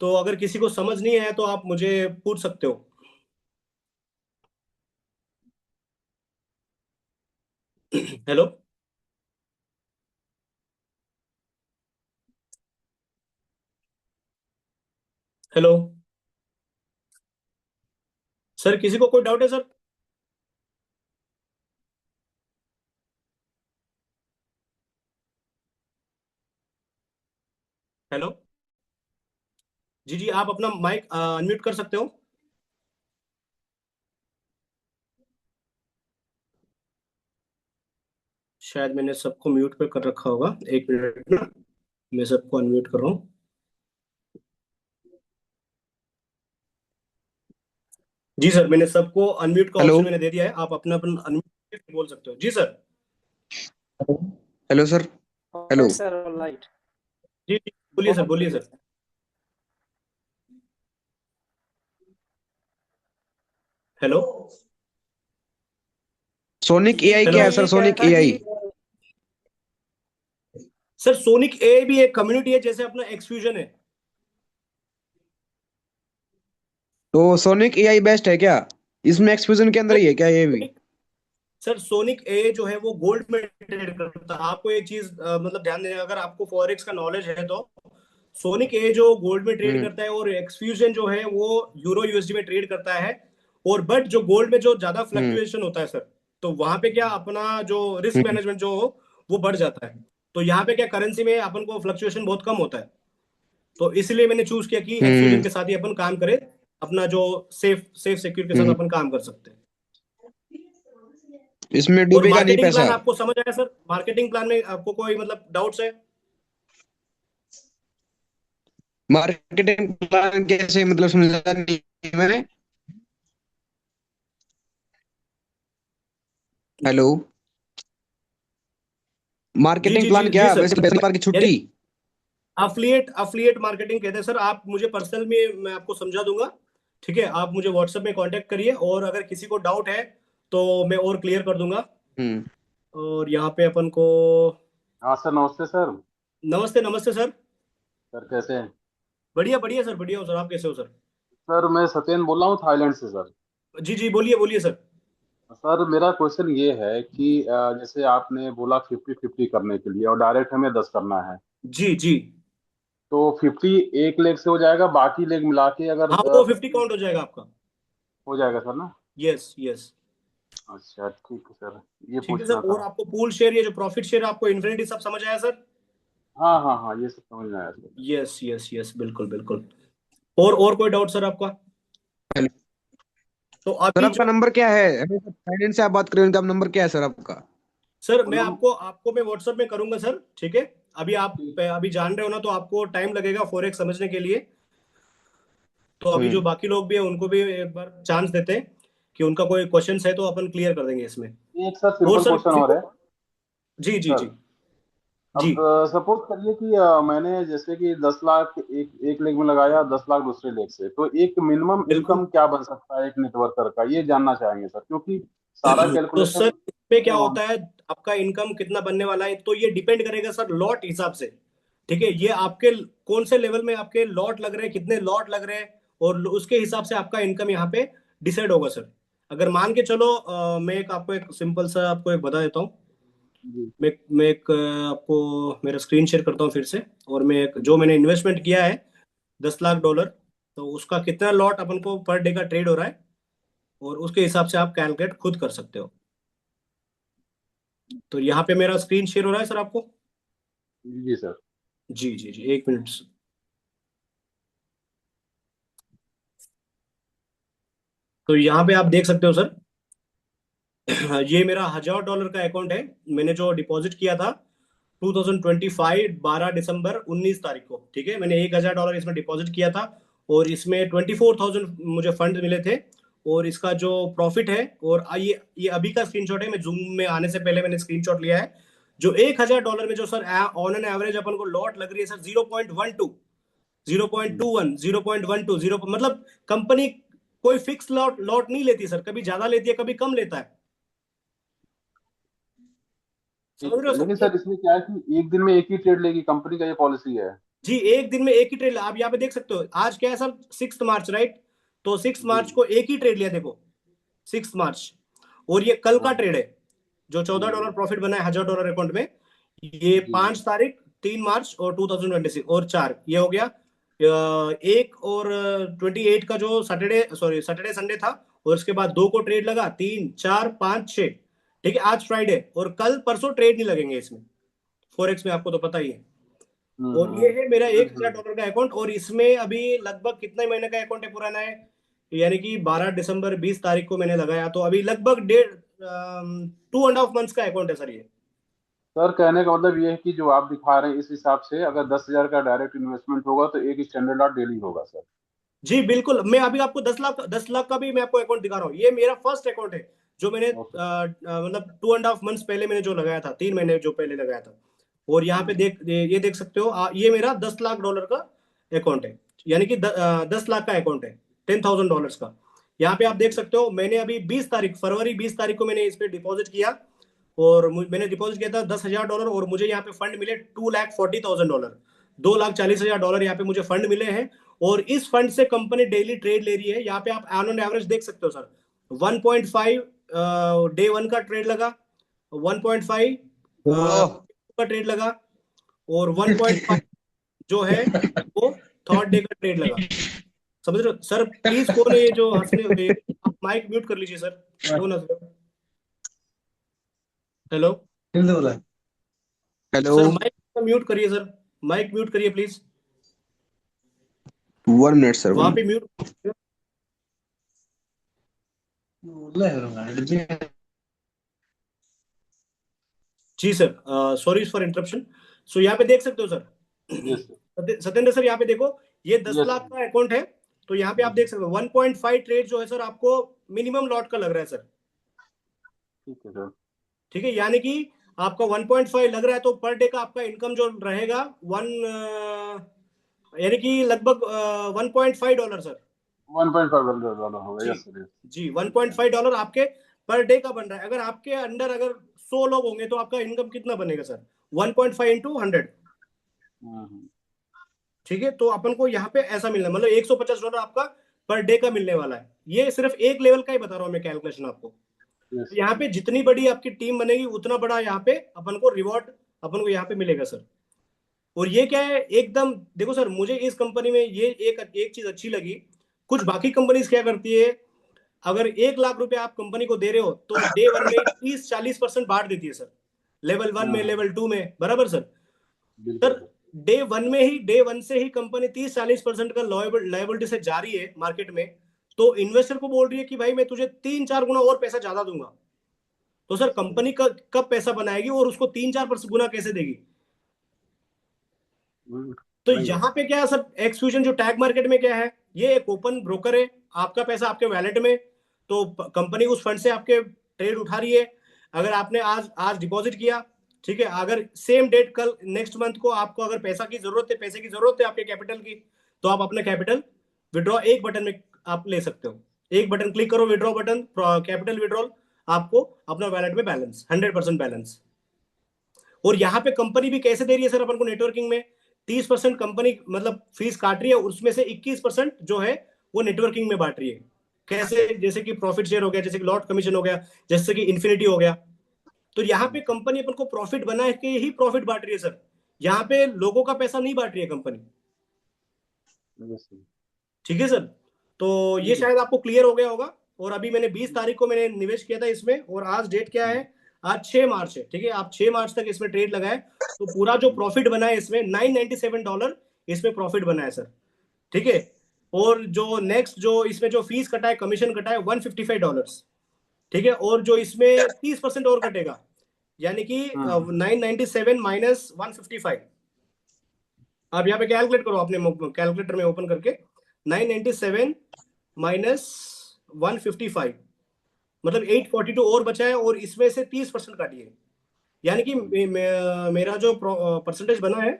तो अगर किसी को समझ नहीं आया तो आप मुझे पूछ सकते हो। हेलो। हेलो सर, किसी को कोई डाउट है सर? हेलो। जी जी, आप अपना माइक अनम्यूट कर सकते हो। शायद मैंने सबको म्यूट पे कर रखा होगा, एक मिनट ना, मैं सबको अनम्यूट कर रहा हूँ। जी सर, मैंने सबको अनम्यूट का हेलो। ऑप्शन मैंने दे दिया है, आप अपना अपना अनम्यूट बोल सकते हो। जी sir. Hello sir. Hello. Alright, sir. All right. जी जी, बोलिए सर, बहुत बोलिए बढ़िया sir. Sir. Hello. Sonic AI hello क्या मैं है सर? ये कह रहा सोनिक था एआई। कि सर, सोनिक ए भी एक कम्युनिटी है जैसे अपना एक्सफ्यूजन है। तो सोनिक एआई बेस्ट है क्या? इसमें एक्सफ्यूजन के अंदर सर ही है क्या ये भी? सर सोनिक ए जो है वो गोल्ड में ट्रेड करता है। आपको एक चीज मतलब ध्यान देना, अगर आपको फॉरेक्स का नॉलेज है तो सोनिक ए जो गोल्ड में ट्रेड हम्म। करता है, और एक्सफ्यूजन जो है वो यूरो यूएसडी में ट्रेड करता है। और बट जो गोल्ड में जो ज्यादा हम्म। फ्लक्चुएशन होता है सर, तो वहां पे क्या अपना जो रिस्क हम्म। मैनेजमेंट जो हो वो बढ़ जाता है। तो यहाँ पे क्या करेंसी में अपन को फ्लक्चुएशन बहुत कम होता है। तो इसलिए मैंने चूज किया कि एक्सफ्यूजन हम्म। के साथ ही अपन काम करें, अपना जो सेफ सेफ सिक्योर के साथ हम्म। अपन काम कर सकते हैं। इसमें और डूबेगा नहीं मार्केटिंग प्लान पैसा? आपको समझ आया सर? मार्केटिंग प्लान में आपको कोई मतलब डाउट्स है? मार्केटिंग प्लान कैसे, मतलब समझा नहीं मैंने। हेलो। जी मार्केटिंग जी जी प्लान जी क्या सर। वैसे? पैसे की यानी छुट्टी। अफिलिएट अफिलिएट मार्केटिंग कहते हैं सर। आप मुझे पर्सनल में मैं आपको समझा दूंगा। ठीक है, आप मुझे व्हाट्सएप में कांटेक्ट करिए, और अगर किसी को डाउट है तो मैं और क्लियर कर दूंगा। हम्म। और यहाँ पे अपन को हाँ सर, नमस्ते सर। नमस्ते, नमस्ते सर। सर कैसे हैं? बढ़िया बढ़िया सर, बढ़िया हो सर। आप कैसे हो सर? सर मैं सत्यन बोल रहा हूँ थाईलैंड से सर। जी जी, बोलिए बोलिए सर। सर मेरा क्वेश्चन ये है कि जैसे आपने बोला 50-50 करने के लिए और डायरेक्ट हमें 10 करना है, जी जी। तो 50 एक लेग से हो जाएगा, बाकी लेग मिला के अगर हाँ, वो 50 50 काउंट हो जाएगा आपका। हो जाएगा सर ना? Yes yes. अच्छा ठीक है सर, ये ठीक है सर, पूछना और था। आपको पूल शेयर, ये जो प्रॉफिट शेयर आपको इन्फिनिटी सब समझ आया सर? हाँ हाँ हाँ, ये सब समझ में आया सर। यस यस यस, बिल्कुल बिल्कुल। और कोई डाउट सर आपका? हेलो तो सर, अभी आपका जो नंबर क्या है? फाइनेंस से आप बात कर रहे हो, उनका नंबर क्या है सर आपका? सर, वो मैं नम आपको आपको मैं व्हाट्सएप में करूंगा सर। ठीक है, अभी आप ठीक। अभी जान रहे हो ना, तो आपको टाइम लगेगा फॉरेक्स समझने के लिए। तो अभी जो हम्म। बाकी लोग भी हैं उनको भी एक बार चांस देते हैं कि उनका कोई क्वेश्चन है तो अपन क्लियर कर देंगे इसमें। एक सर और सिंपल सर क्वेश्चन किसी और को? है जी जी जी सर। जी। अब सपोज करिए कि मैंने जैसे कि 10 लाख एक एक लेग में लगाया, 10 लाख दूसरे लेग से, तो एक मिनिमम बिल्कुल। इनकम क्या बन सकता है एक नेटवर्कर का, ये जानना चाहेंगे सर, क्योंकि सारा तो सर कैलकुलेशन। इसमें क्या होता है, आपका इनकम कितना बनने वाला है तो ये डिपेंड करेगा सर लॉट हिसाब से। ठीक है, ये आपके कौन से लेवल में आपके लॉट लग रहे हैं, कितने लॉट लग रहे हैं, और उसके हिसाब से आपका इनकम यहाँ पे डिसाइड होगा सर। अगर मान के चलो मैं एक आपको एक सिंपल सा आपको एक बता देता हूँ। जी मैं एक आपको मेरा स्क्रीन शेयर करता हूँ फिर से। और मैं जो मैंने इन्वेस्टमेंट किया है $10 लाख, तो उसका कितना लॉट अपन को पर डे का ट्रेड हो रहा है, और उसके हिसाब से आप कैलकुलेट खुद कर सकते हो। तो यहाँ पे मेरा स्क्रीन शेयर हो रहा है सर आपको? जी सर। जी जी जी, एक मिनट। तो यहाँ पे आप देख सकते हो सर, ये मेरा $1000 का अकाउंट है। मैंने जो डिपॉजिट किया था 2025 12 दिसंबर 19 तारीख को, ठीक है, मैंने $1000 इसमें डिपॉजिट किया था, और इसमें 24,000 मुझे फंड मिले थे। और इसका जो प्रॉफिट है, और ये अभी का स्क्रीनशॉट है, मैं जूम में आने से पहले मैंने स्क्रीनशॉट लिया है। जो $1000 में जो सर ऑन एन एवरेज अपन को लॉट लग रही है सर 0.12, 0.21, 0.12, 0, मतलब कंपनी कोई फिक्स लॉट लॉट नहीं लेती सर, कभी ज्यादा लेती है कभी कम लेता है। समझ रहे हो लेकिन सर? सर इसमें क्या है कि एक दिन में एक ही ट्रेड लेगी, कंपनी का ये पॉलिसी है। जी, एक दिन में एक ही ट्रेड, आप यहाँ पे देख सकते हो। आज क्या है सर, 6 मार्च, राइट? तो 6 मार्च जी। को एक ही ट्रेड लिया देखो, 6 मार्च। और ये कल का हाँ। ट्रेड है, जो $14 प्रॉफिट बना है $1000 अकाउंट में। ये जी। 5 तारीख, 3 मार्च और 2026, और 4, ये हो गया। एक और 28 का जो सैटरडे, सॉरी सैटरडे संडे था, और उसके बाद 2 को ट्रेड लगा, 3 4 5 6। ठीक है, आज फ्राइडे, और कल परसों ट्रेड नहीं लगेंगे इसमें, फॉरेक्स में, आपको तो पता ही है। और ये है मेरा एक हजार हम्म। डॉलर का अकाउंट, और इसमें अभी लगभग कितने महीने का अकाउंट है पुराना है, यानी कि 12 दिसंबर 20 तारीख को मैंने लगाया, तो अभी लगभग 2.5 मंथ्स का अकाउंट है सर ये। सर कहने का मतलब ये है कि जो आप दिखा रहे हैं इस हिसाब से अगर 10,000 का डायरेक्ट इन्वेस्टमेंट होगा तो एक स्टैंडर्ड लॉट डेली होगा सर। जी बिल्कुल, मैं अभी आपको 10 लाख का भी मैं आपको अकाउंट दिखा रहा हूँ। ये मेरा फर्स्ट अकाउंट है, जो मैंने ओके। मतलब 2.5 मंथ्स पहले मैंने जो लगाया था, 3 महीने जो पहले लगाया था। और यहाँ पे ये देख सकते हो, ये मेरा $10 लाख का अकाउंट है, यानी कि 10 लाख का अकाउंट है, $10,000 का। यहाँ पे आप देख सकते हो, मैंने अभी 20 तारीख, फरवरी 20 तारीख को मैंने इस पे डिपॉजिट किया, और मैंने डिपॉजिट किया था $10,000, और मुझे यहाँ पे फंड मिले $2,40,000, $2,40,000 यहाँ पे मुझे फंड मिले हैं। और इस फंड से कंपनी डेली ट्रेड ले रही है, यहाँ पे आप ऑन एवरेज देख सकते हो सर, 1.5 डे वन का ट्रेड लगा, 1.5 ओ का ट्रेड लगा, और 1.5 जो है वो थर्ड डे का ट्रेड लगा। समझ रहे हो सर? प्लीज, कौन है ये जो हंसने हुए? आप माइक म्यूट कर लीजिए सर, कौन हंस रहे हो? Hello hello. Sir, mic mute करिए सर, माइक म्यूट करिए प्लीज, 1 मिनट सर, वहां 1 मिनट। पे म्यूट। जी sir, sorry for interruption. So यहाँ पे देख सकते हो sir, yes sir. Satyendra sir, यहाँ पे देखो, ये दस यस लाख सर। का अकाउंट है। तो यहाँ पे आप देख सकते हो 1.5 ट्रेड जो है सर, आपको मिनिमम लॉट का लग रहा है सर। ठीक है सर। ठीक है, यानी कि आपका 1.5 लग रहा है, तो पर डे का आपका इनकम जो रहेगा वन, यानी कि लगभग $1.5 सर। 1.5 डॉलर होगा। जी यस सर। यस। जी, ठीक है। $1.5 आपके पर डे का बन रहा है। अगर आपके अंडर अगर 100 लोग होंगे, तो आपका इनकम कितना बनेगा सर? 1.5 इंटू 100। हम्म। ठीक है, तो अपन को यहाँ पे ऐसा मिलना, मतलब $150 आपका पर डे का मिलने वाला है। ये सिर्फ एक लेवल का ही बता रहा हूँ मैं कैलकुलेशन आपको। यस तो यहाँ सर। पे जितनी बड़ी आपकी टीम बनेगी, उतना बड़ा यहाँ पे अपन को रिवॉर्ड, अपन को यहाँ पे मिलेगा सर। और ये क्या है, एकदम देखो सर, मुझे इस कंपनी में ये एक एक चीज अच्छी लगी। कुछ बाकी कंपनीज क्या करती है, अगर 1 लाख रुपए आप कंपनी को दे रहे हो, तो डे वन में 30-40% बांट देती है सर, लेवल वन में, हाँ लेवल टू में, बराबर सर? बिल्कुल सर, सर। डे वन से ही कंपनी 30-40% का लायबिलिटी से जा रही है मार्केट में, तो इन्वेस्टर को बोल रही है कि भाई मैं तुझे 3-4 गुना और पैसा ज्यादा दूंगा। तो सर, कंपनी कब पैसा बनाएगी, और उसको 3-4% गुना कैसे देगी? हम्म, तो नहीं है। यहाँ पे क्या है सर, एक्सक्लूजन जो टैग मार्केट में क्या है, ये एक ओपन ब्रोकर है, आपका पैसा आपके वैलेट में, तो कंपनी उस फंड से आपके ट्रेड उठा रही है। अगर आपने आज आज डिपॉजिट किया, ठीक है, अगर सेम डेट कल नेक्स्ट मंथ को आपको अगर पैसे की जरूरत है आपके कैपिटल की, तो आप अपना कैपिटल विड्रॉ एक बटन में आप ले सकते हो। एक बटन क्लिक करो, विड्रॉ बटन, कैपिटल विड्रॉल, आपको अपना वैलेट में बैलेंस, 100% बैलेंस। और यहाँ पे कंपनी भी कैसे दे रही है सर अपन को नेटवर्किंग में? 30% कंपनी मतलब फीस काट रही है, उसमें से 21% जो है वो नेटवर्किंग में बांट रही है। कैसे? जैसे कि प्रॉफिट शेयर हो गया, जैसे कि लॉट कमीशन हो गया, जैसे कि इन्फिनिटी हो गया। तो यहाँ पे कंपनी अपन को प्रॉफिट बना के ही प्रॉफिट बांट रही है सर, यहाँ पे लोगों का पैसा नहीं बांट रही है कंपनी। Yes sir. ठीक है सर, तो ये ठीक है। शायद आपको क्लियर हो गया होगा। और अभी मैंने 20 तारीख को मैंने निवेश किया था इसमें, और आज डेट क्या है, आज 6 मार्च है। ठीक है, आप 6 मार्च तक इसमें ट्रेड लगाए, तो पूरा जो प्रॉफिट बना है इसमें $997 इसमें प्रॉफिट बना है सर। ठीक है, और जो नेक्स्ट जो इसमें जो फीस कटा है, कमीशन कटा है $155। ठीक है, और जो इसमें 30% और कटेगा, यानी कि 997 माइनस 155। आप यहाँ पे कैलकुलेट करो अपने कैलकुलेटर में ओपन करके, 997 माइनस 155 मतलब 842 और बचा है, और इसमें से 30% काटिए, यानी कि मेरा जो परसेंटेज बना है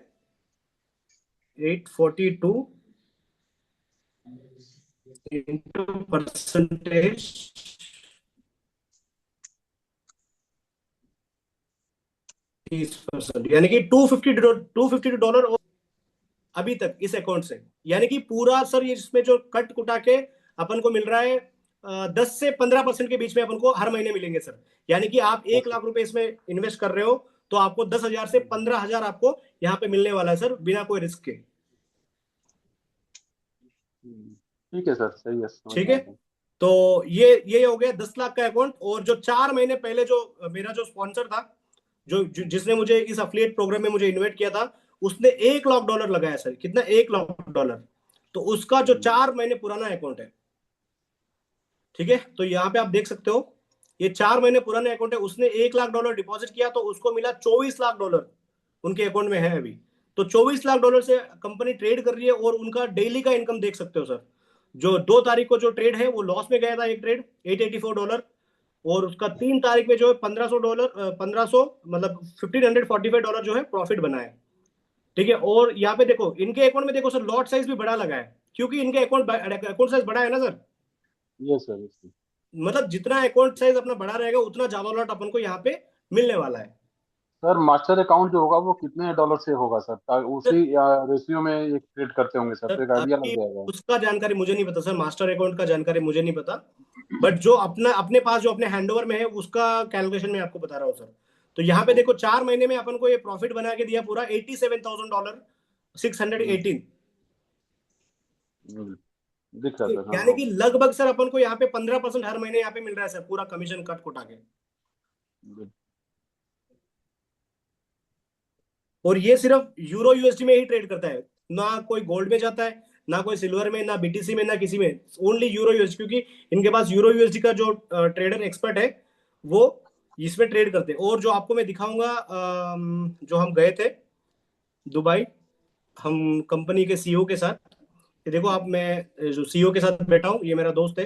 842 इंटू परसेंटेज 30%, यानी कि $252 अभी तक इस अकाउंट से। यानी कि पूरा सर ये इसमें जो कट कुटा के अपन को मिल रहा है 10 से 15% के बीच में अपन को हर महीने मिलेंगे सर। यानी कि आप 1 लाख रुपए इसमें इन्वेस्ट कर रहे हो, तो आपको 10,000 से 15,000 आपको यहाँ पे मिलने वाला है सर, बिना कोई रिस्क के। ठीक है सर, सही है, समझ ठीक में आ है, गया। तो ये हो गया 10 लाख का अकाउंट। और जो 4 महीने पहले जो मेरा जो स्पॉन्सर था, जिसने मुझे इस अफिलिएट प्रोग्राम में मुझे इन्वाइट किया था, उसने $1 लाख लगाया सर। कितना? $1 लाख। तो उसका जो 4 महीने पुराना अकाउंट है। ठीक है, तो यहाँ पे आप देख सकते हो, ये 4 महीने पुराने अकाउंट है। उसने $1 लाख डिपॉजिट किया, तो उसको मिला $24 लाख उनके अकाउंट में है अभी। तो $24 लाख से कंपनी ट्रेड कर रही है, और उनका डेली का इनकम देख सकते हो सर। जो 2 तारीख को जो ट्रेड है वो लॉस में गया था, एक ट्रेड $884, और उसका 3 तारीख में जो है $1,500, 1500 मतलब $1,545 जो है प्रॉफिट बना है। ठीक है, और यहाँ पे देखो इनके अकाउंट में देखो सर, लॉट साइज भी बड़ा लगा है, क्योंकि इनके अकाउंट साइज बड़ा है ना sir. Yes sir, yes sir. मतलब जितना अकाउंट साइज अपना बड़ा रहेगा, उतना ज्यादा लॉट अपन को यहाँ पे मिलने वाला है। सर मास्टर अकाउंट जो होगा वो कितने डॉलर से होगा सर? सर, उसी रेशियो में ये ट्रेड करते होंगे सर, सर तो एक आइडिया लग अभी जाएगा। उसका जानकारी मुझे नहीं पता सर, मास्टर अकाउंट का जानकारी मुझे नहीं पता। बट जो अपना अपने पास जो अपने हैंडओवर में है, उसका कैलकुलेशन मैं आपको बता रहा हूँ सर। तो यहाँ पे देखो 4 महीने में अपन को ये प्रॉफिट बना के दिया पूरा $87,000 618। हम्म, दिख रहा है सर, हाँ यानी हाँ। कि लगभग सर अपन को यहाँ पे 15% हर महीने यहाँ पे मिल रहा है सर, पूरा कमीशन कट कुटा के। Good। और ये सिर्फ यूरो यूएसडी में ही ट्रेड करता है, ना कोई गोल्ड में जाता है, ना कोई सिल्वर में, ना बीटीसी में, ना किसी में। ओनली यूरो यूएसडी, क्योंकि इनके पास यूरो यूएसडी का जो ट्रेडर एक्सपर्ट है, वो इसमें ट्रेड करते हैं। और जो आपको मैं दिखाऊंगा, जो हम गए थे दुबई, हम कंपनी के सीईओ के साथ, ये देखो आप, मैं जो सीईओ के साथ बैठा हूँ, ये मेरा दोस्त है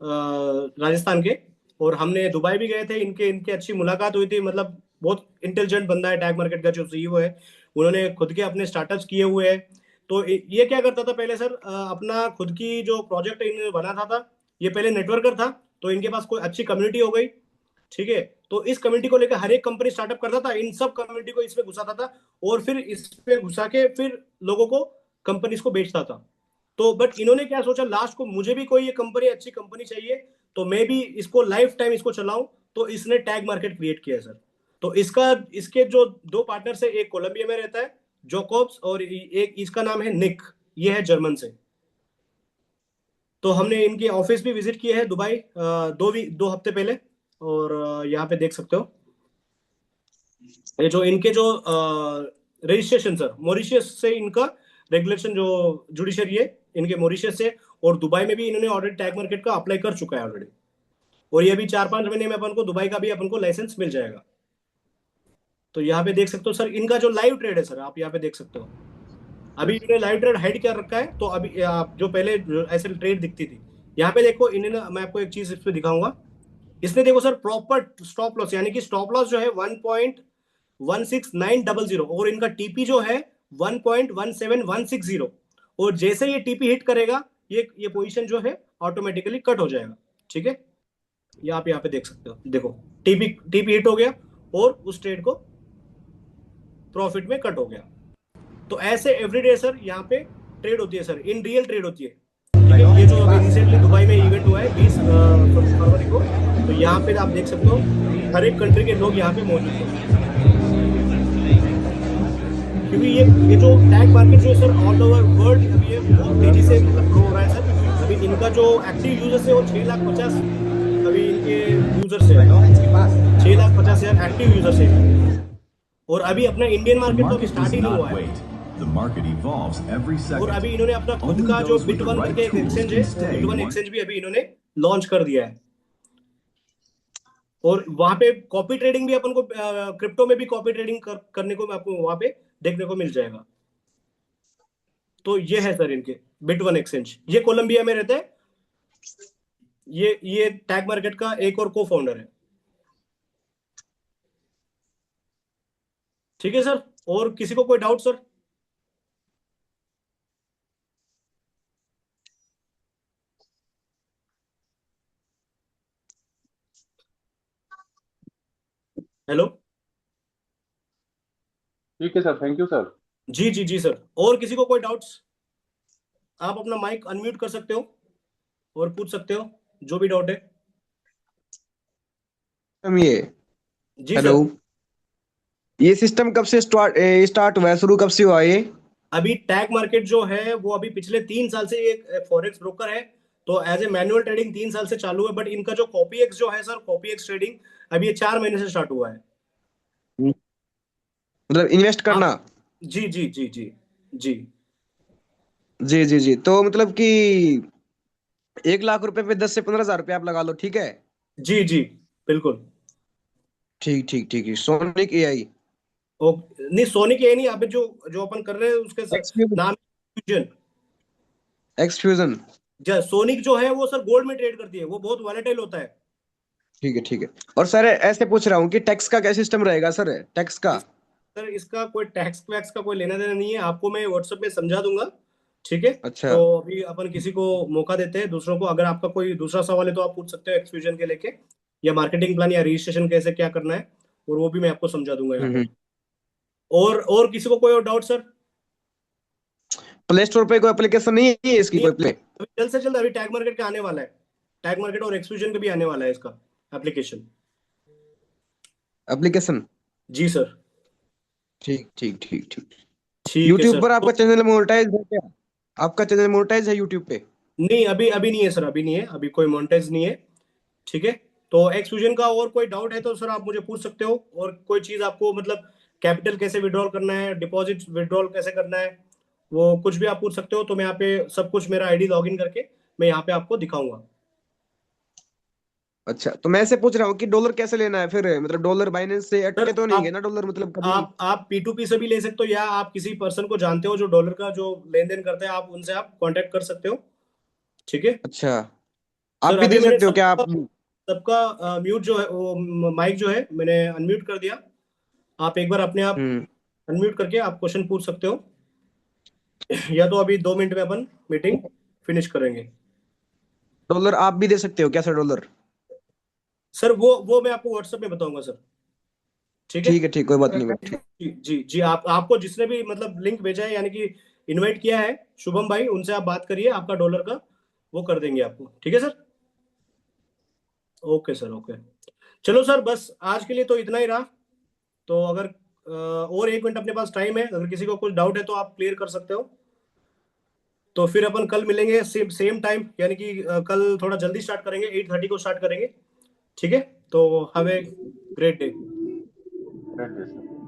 राजस्थान के। और हमने दुबई भी गए थे, इनके इनके अच्छी मुलाकात हुई थी। मतलब बहुत इंटेलिजेंट बंदा है, टैग मार्केट का जो सीईओ है। उन्होंने खुद के अपने स्टार्टअप्स किए हुए हैं। तो ये क्या करता था पहले सर, अपना खुद की जो प्रोजेक्ट इन्होंने बनाता था, ये पहले नेटवर्कर था। तो इनके पास कोई अच्छी कम्युनिटी हो गई, ठीक है, तो इस कम्युनिटी को लेकर हर एक कंपनी स्टार्टअप करता था, इन सब कम्युनिटी को इसमें घुसाता था, और फिर इसमें घुसा के फिर लोगों को, कंपनीज को बेचता था। तो बट इन्होंने क्या सोचा, लास्ट को मुझे भी कोई ये कंपनी, अच्छी कंपनी चाहिए, तो मैं भी इसको लाइफ टाइम इसको चलाऊं। तो इसने टैग मार्केट क्रिएट किया है सर। तो इसका, इसके जो 2 पार्टनर है, एक कोलंबिया में रहता है जोकोब्स, और एक इसका नाम है निक, ये है जर्मन से। तो हमने इनकी ऑफिस भी विजिट किए हैं दुबई 2 हफ्ते पहले। और यहाँ पे देख सकते हो, ये जो इनके जो रजिस्ट्रेशन सर, मॉरिशियस से इनका रेगुलेशन जो जुडिशरी है, इनके मॉरिशियस से। और दुबई में भी इन्होंने ऑलरेडी टैग मार्केट का अप्लाई कर चुका है ऑलरेडी। और ये भी 4-5 महीने में अपन को दुबई का भी अपन को लाइसेंस मिल जाएगा। तो यहाँ पे देख सकते हो सर, इनका जो लाइव ट्रेड है सर, आप यहाँ पे देख सकते हो। अभी इन्होंने लाइव ट्रेड हाइड कर रखा है, तो अभी आप जो पहले ऐसे ट्रेड दिखती थी, यहाँ पे देखो इन्होंने, मैं आपको एक चीज इस पे दिखाऊंगा। इसने देखो सर प्रॉपर स्टॉप लॉस, यानी कि स्टॉप लॉस जो है 1.16900, और इनका टीपी जो है 1.17160। और जैसे ये टीपी हिट करेगा, ये पोजीशन जो है ऑटोमेटिकली कट हो जाएगा। ठीक है, ये आप यहाँ पे देख सकते हो, देखो टीपी टीपी हिट हो गया, और उस ट्रेड को प्रॉफिट में कट हो गया। तो ऐसे एवरीडे सर यहाँ पे ट्रेड होती है सर, इन रियल ट्रेड होती है। ठीक है, ये जो अभी रिसेंटली दुबई में इवेंट हुआ है 20 फरवरी को, तो यहाँ पे आप देख सकते हो हर एक कंट्री के लोग यहाँ पे मौजूद हैं, क्योंकि ये जो टैग मार्केट जो है सर ऑल ओवर वर्ल्ड अभी ये बहुत तेजी से मतलब ग्रो हो रहा है सर। अभी इनका जो एक्टिव यूजर्स है वो 6,50,000 अभी इनके यूजर्स है, 6,50,000 एक्टिव यूजर्स है। और अभी अपना इंडियन मार्केट तो अभी स्टार्ट ही नहीं हुआ है, और अभी इन्होंने अपना खुद का जो बिट1 करके एक एक्सचेंज है, बिट1 एक्सचेंज भी अभी इन्होंने लॉन्च कर दिया है। और वहां पे कॉपी ट्रेडिंग भी अपन को क्रिप्टो में भी कॉपी ट्रेडिंग करने को आपको वहां पे देखने को मिल जाएगा। तो ये है सर इनके बिट1 एक्सचेंज, ये कोलंबिया में रहता है, ये टैग मार्केट का एक और को फाउंडर है। ठीक है सर, और किसी को कोई डाउट सर? हेलो? ठीक है सर, थैंक यू सर। जी जी जी सर, और किसी को कोई डाउट्स? आप अपना माइक अनम्यूट कर सकते हो और पूछ सकते हो जो भी डाउट है। ये जी हेलो, सर। ये सिस्टम कब से स्टार्ट हुआ है, शुरू कब से हुआ ये? अभी टैग मार्केट जो है वो अभी पिछले 3 साल से एक फॉरेक्स ब्रोकर है, तो एज ए मैनुअल ट्रेडिंग 3 साल से चालू है, बट इनका जो कॉपी एक्स जो है सर, कॉपी एक्स ट्रेडिंग अभी ये 4 महीने से स्टार्ट हुआ है। मतलब इन्वेस्ट करना? आप जी जी जी जी जी जी जी जी, तो मतलब कि 1 लाख रुपए पे 10 से 15 हजार रुपये आप लगा लो, ठीक है? जी जी बिल्कुल। ठीक ठीक ठीक है, सोनिक एआई। ओ, नहीं सोनिक ये नहीं, अभी जो जो अपन कर रहे हैं उसके एक्सफ्यूजन। नाम फ्यूजन। एक्सफ्यूजन। सोनिक जो है वो सर गोल्ड में ट्रेड करती है, वो बहुत वॉलेटाइल होता है। ठीक है ठीक है। और सर ऐसे पूछ रहा हूँ कि टैक्स का क्या सिस्टम रहेगा सर, टैक्स का? सर इसका कोई टैक्स वैक्स का कोई लेना देना नहीं है, आपको मैं व्हाट्सएप में समझा दूंगा। ठीक है, अच्छा। तो अभी अपन किसी को मौका देते हैं दूसरों को, अगर आपका कोई दूसरा सवाल है तो आप पूछ सकते हो एक्सफ्यूजन के लेके, या मार्केटिंग प्लान या रजिस्ट्रेशन कैसे क्या करना है, और वो भी मैं आपको समझा दूंगा यहाँ पे। हम्म। और किसी को कोई और डाउट सर? प्ले स्टोर पे कोई एप्लीकेशन नहीं है इसकी, नहीं, कोई प्ले? अभी जल्द से जल्द अभी टैग मार्केट का आने वाला है, टैग मार्केट और एक्सफ्यूजन का भी आने वाला है इसका एप्लीकेशन। एप्लीकेशन? जी सर। ठीक ठीक ठीक ठीक। ठीक है यूट्यूब सर, पर तो आपका चैनल मोनेटाइज है क्या? आपका चैनल मोनेटाइज है यूट्यूब पे? नहीं अभी अभी नहीं है सर, अभी नहीं है, अभी कोई मोनेटाइज नहीं है। ठीक है, तो एक्सफ्यूजन का और कोई डाउट है तो सर आप मुझे पूछ सकते हो, और कोई चीज आपको मतलब कैपिटल कैसे विड्रॉल करना है, डिपॉजिट विड्रॉल कैसे करना है, वो कुछ भी आप पूछ सकते हो, तो मैं यहाँ पे सब कुछ मेरा आईडी लॉगिन करके मैं यहाँ पे आपको दिखाऊंगा। अच्छा, तो मैं ऐसे पूछ रहा हूँ कि डॉलर कैसे लेना है फिर, मतलब डॉलर बाइनेंस से सर अटके तो नहीं गए ना डॉलर, मतलब कभी? आप P2P से भी ले सकते हो, या आप किसी पर्सन को जानते हो जो डॉलर का जो लेन देन करते हैं, आप उनसे आप कांटेक्ट कर सकते हो। ठीक है अच्छा, आप सर, भी अभी दे मैंने सकते हो क्या सबका आप? सबका म्यूट जो है वो माइक जो है मैंने अनम्यूट कर दिया, आप एक बार अपने आप हम्म। अनम्यूट करके आप क्वेश्चन पूछ सकते हो, या तो अभी 2 मिनट में अपन मीटिंग फिनिश करेंगे। डॉलर आप भी दे सकते हो क्या सर, डॉलर? सर वो मैं आपको व्हाट्सएप में बताऊंगा सर। ठीक है ठीक है ठीक, कोई बात नहीं भाई। जी जी जी, आपको जिसने भी मतलब लिंक भेजा है यानी कि इनवाइट किया है शुभम भाई, उनसे आप बात करिए, आपका डॉलर का वो कर देंगे आपको। ठीक है सर, ओके सर, ओके। चलो सर, बस आज के लिए तो इतना ही रहा। तो अगर और 1 मिनट अपने पास टाइम है, अगर किसी को कुछ डाउट है तो आप क्लियर कर सकते हो। तो फिर अपन कल मिलेंगे सेम सेम टाइम, यानी कि कल थोड़ा जल्दी स्टार्ट करेंगे, 8:30 को स्टार्ट करेंगे। ठीक है, तो have a great day. Great, sir.